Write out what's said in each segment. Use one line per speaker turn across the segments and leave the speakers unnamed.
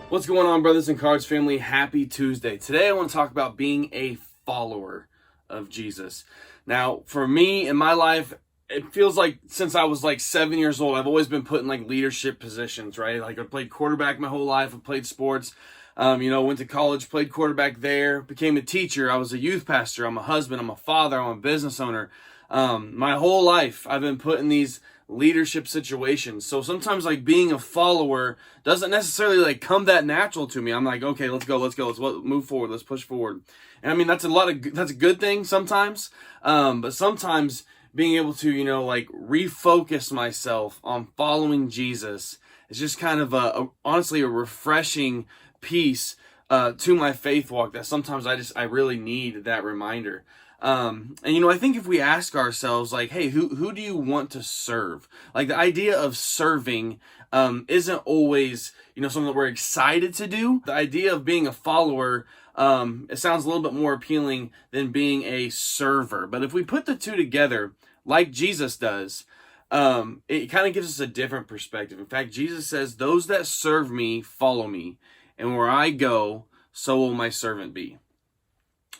What's going on, brothers and cards family? Happy Tuesday. Today I want to talk about being a follower of Jesus. Now, for me in my life, it feels like since I was like 7 years old, I've always been put in like leadership positions, right? Like I played quarterback my whole life. I played sports, went to college, played quarterback there, became a teacher. I was a youth pastor. I'm a husband. I'm a father. I'm a business owner. My whole life I've been put in these leadership situations. So sometimes like being a follower doesn't necessarily like come that natural to me. I'm like, okay, let's go, let's move forward, let's push forward. And I mean, that's a good thing sometimes. But sometimes being able to, refocus myself on following Jesus is just kind of honestly a refreshing piece to my faith walk that sometimes I really need that reminder. I think if we ask ourselves, like, hey, who do you want to serve? Like, the idea of serving isn't always, something that we're excited to do. The idea of being a follower, it sounds a little bit more appealing than being a server. But if we put the two together, like Jesus does, it kind of gives us a different perspective. In fact, Jesus says, those that serve me, follow me. And where I go, so will my servant be.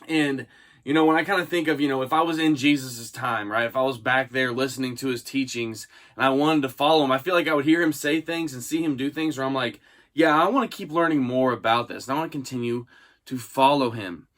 And when I kind of think of, if I was in Jesus's time, right? If I was back there listening to his teachings and I wanted to follow him, I feel like I would hear him say things and see him do things where I'm like, yeah, I want to keep learning more about this. And I want to continue to follow him.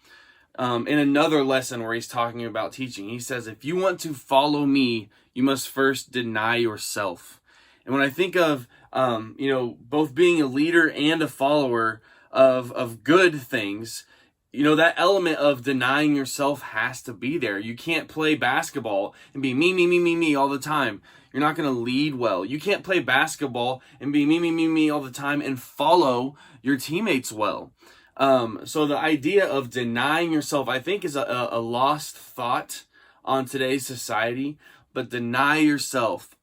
In another lesson where he's talking about teaching, he says, if you want to follow me, you must first deny yourself. And when I think of, both being a leader and a follower of good things, that element of denying yourself has to be there. You can't play basketball and be me all the time. You're not going to lead well. You can't play basketball and be me all the time and follow your teammates well. So the idea of denying yourself, I think, is a lost thought on today's society. But deny yourself.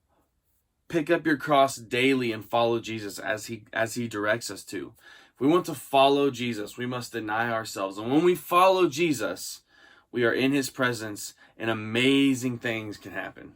Pick up your cross daily and follow Jesus as he directs us to. If we want to follow Jesus, we must deny ourselves. And when we follow Jesus, we are in his presence and amazing things can happen.